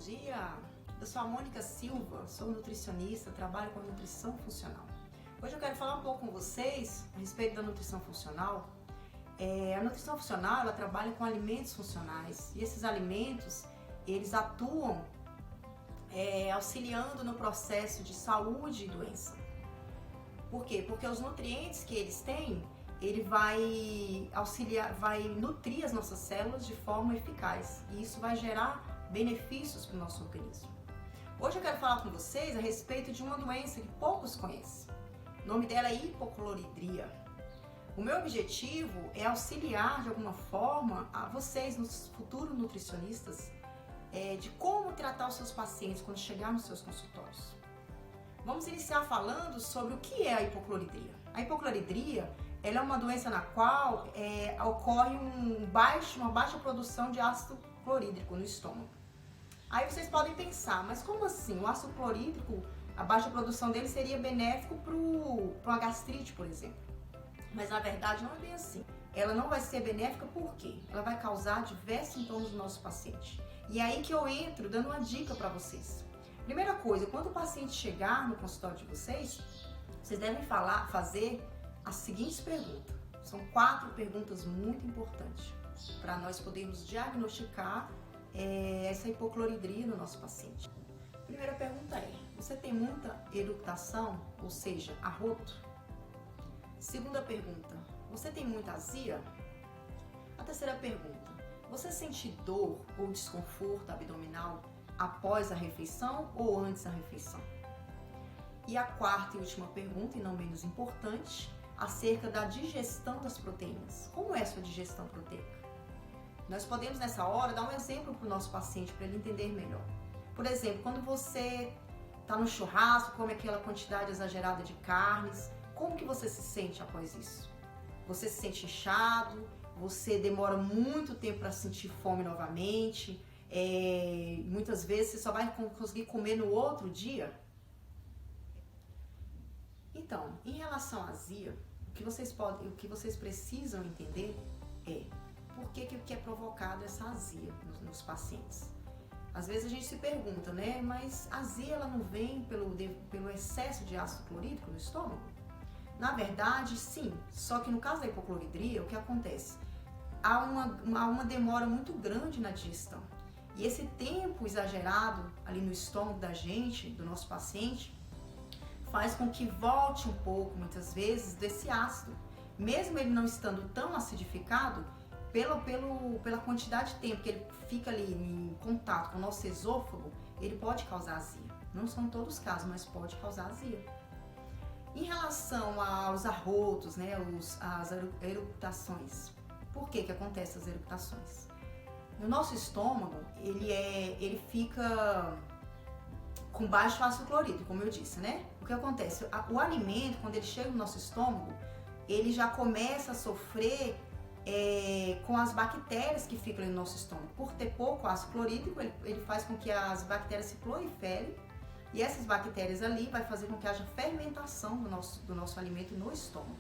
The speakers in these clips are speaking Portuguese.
dia! Eu sou a Mônica Silva, sou nutricionista, trabalho com nutrição funcional. Hoje eu quero falar um pouco com vocês a respeito da nutrição funcional. A nutrição funcional, ela trabalha com alimentos funcionais e esses alimentos, eles atuam auxiliando no processo de saúde e doença. Por quê? Porque os nutrientes que eles têm, ele vai auxiliar, vai nutrir as nossas células de forma eficaz e isso vai gerar benefícios para o nosso organismo. Hoje eu quero falar com vocês a respeito de uma doença que poucos conhecem. O nome dela é hipocloridria. O meu objetivo é auxiliar de alguma forma a vocês, nos futuros nutricionistas, de como tratar os seus pacientes quando chegar nos seus consultórios. Vamos iniciar falando sobre o que é a hipocloridria. A hipocloridria, ela é uma doença na qual ocorre uma baixa produção de ácido clorídrico no estômago. Aí vocês podem pensar, mas como assim? O ácido clorídrico, a baixa produção dele seria benéfico para uma gastrite, por exemplo. Mas na verdade não é bem assim. Ela não vai ser benéfica por quê? Ela vai causar diversos sintomas no nosso paciente. E é aí que eu entro dando uma dica para vocês. Primeira coisa, quando o paciente chegar no consultório de vocês devem fazer as seguintes perguntas. São 4 perguntas muito importantes para nós podermos diagnosticar essa hipocloridria no nosso paciente. Primeira pergunta é: você tem muita eructação, ou seja, arroto? Segunda pergunta: você tem muita azia? A terceira pergunta: você sente dor ou desconforto abdominal após a refeição ou antes da refeição? E a quarta e última pergunta, e não menos importante, acerca da digestão das proteínas. Como é a sua digestão proteica? Nós podemos nessa hora dar um exemplo para o nosso paciente para ele entender melhor. Por exemplo, quando você está no churrasco, come aquela quantidade exagerada de carnes, como que você se sente após isso? Você se sente inchado? Você demora muito tempo para sentir fome novamente? Muitas vezes você só vai conseguir comer no outro dia? Então, em relação à azia, o que vocês precisam entender é por que é provocada essa azia nos pacientes. Às vezes a gente se pergunta, né? Mas a azia ela não vem pelo excesso de ácido clorídrico no estômago? Na verdade, sim. Só que no caso da hipocloridria, o que acontece? Há uma demora muito grande na digestão. E esse tempo exagerado ali no estômago da gente, do nosso paciente, faz com que volte um pouco, muitas vezes, desse ácido. Mesmo ele não estando tão acidificado, pela quantidade de tempo que ele fica ali em contato com o nosso esôfago, ele pode causar azia. Não são todos os casos, mas pode causar azia. Em relação aos arrotos, né, as eructações, por que acontecem as eructações? No nosso estômago, ele fica com baixo ácido clorídrico, como eu disse, né? O que acontece? O alimento, quando ele chega no nosso estômago, ele já começa a sofrer com as bactérias que ficam no nosso estômago. Por ter pouco ácido clorídrico, ele faz com que as bactérias se proliferem e essas bactérias ali vai fazer com que haja fermentação do nosso alimento no estômago.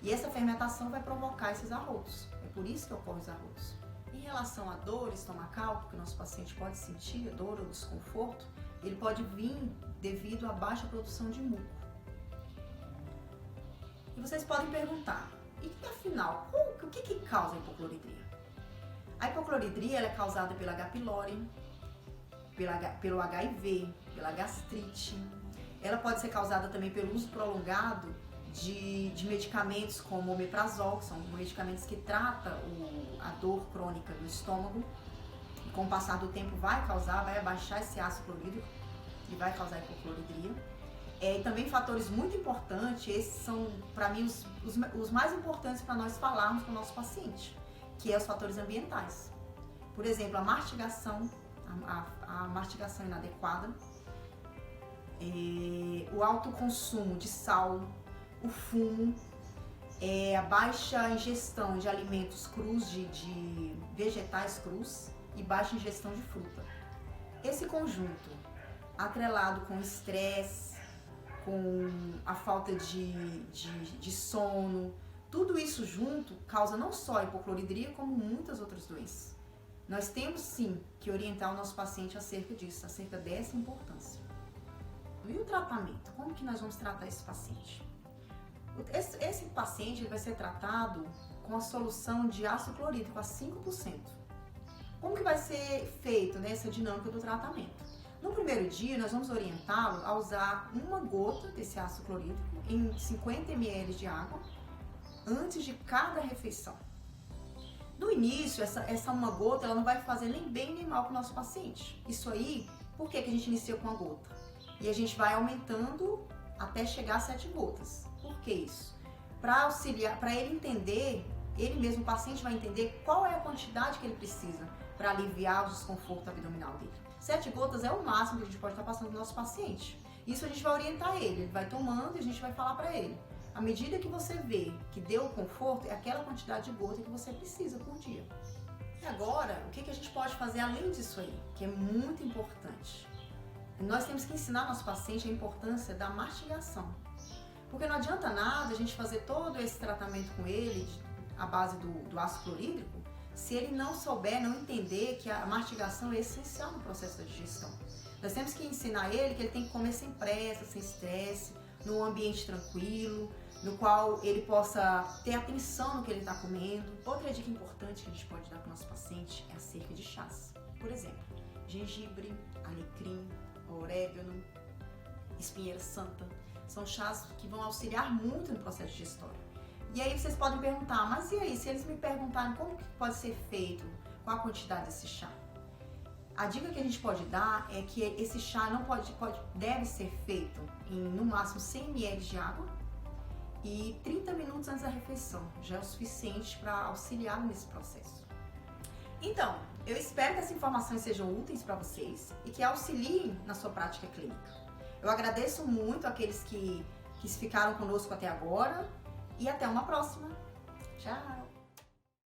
E essa fermentação vai provocar esses arrotos. É por isso que ocorrem os arrotos. Em relação à dor estomacal, porque o nosso paciente pode sentir a dor ou desconforto, ele pode vir devido à baixa produção de muco. E vocês podem perguntar, e afinal, o que causa a hipocloridria? A hipocloridria ela é causada pela H. pylori, pelo HIV, pela gastrite. Ela pode ser causada também pelo uso prolongado de medicamentos como omeprazol, que são medicamentos que tratam a dor crônica do estômago. E com o passar do tempo vai abaixar esse ácido clorídrico e vai causar hipocloridria. E também fatores muito importantes, esses são para mim os mais importantes para nós falarmos com o nosso paciente, que é os fatores ambientais. Por exemplo, a mastigação inadequada, o alto consumo de sal, o fumo, a baixa ingestão de alimentos crus, de vegetais crus e baixa ingestão de fruta. Esse conjunto, atrelado com estresse, com a falta de sono, tudo isso junto causa não só a hipocloridria, como muitas outras doenças. nós temos sim que orientar o nosso paciente acerca disso, acerca dessa importância. E o tratamento? Como que nós vamos tratar esse paciente? Esse paciente ele vai ser tratado com a solução de ácido clorídrico a 5%. Como que vai ser feito nessa dinâmica do tratamento? No primeiro dia, nós vamos orientá-lo a usar uma gota desse ácido clorídrico em 50 ml de água antes de cada refeição. No início, essa uma gota ela não vai fazer nem bem nem mal para o nosso paciente. Isso aí, por que a gente inicia com uma gota? E a gente vai aumentando até chegar a 7 gotas. Por que isso? Para auxiliar, para ele entender, ele mesmo, o paciente vai entender qual é a quantidade que ele precisa para aliviar o desconforto abdominal dele. 7 gotas é o máximo que a gente pode estar passando para o nosso paciente. Isso a gente vai orientar ele vai tomando e a gente vai falar para ele. À medida que você vê que deu o conforto, é aquela quantidade de gota que você precisa por dia. E agora, o que a gente pode fazer além disso aí, que é muito importante? Nós temos que ensinar nosso paciente a importância da mastigação. Porque não adianta nada a gente fazer todo esse tratamento com ele, à base do ácido clorídrico, se ele não souber, não entender que a mastigação é essencial no processo da digestão. Nós temos que ensinar ele que ele tem que comer sem pressa, sem estresse, num ambiente tranquilo, no qual ele possa ter atenção no que ele está comendo. Outra dica importante que a gente pode dar para o nosso paciente é acerca de chás. Por exemplo, gengibre, alecrim, orégano, espinheira santa. São chás que vão auxiliar muito no processo digestório. E aí vocês podem perguntar, mas e aí, se eles me perguntarem como que pode ser feito, qual a quantidade desse chá? A dica que a gente pode dar é que esse chá não deve ser feito em no máximo 100 ml de água e 30 minutos antes da refeição. Já é o suficiente para auxiliar nesse processo. Então, eu espero que essas informações sejam úteis para vocês e que auxiliem na sua prática clínica. Eu agradeço muito aqueles que ficaram conosco até agora e até uma próxima. Tchau!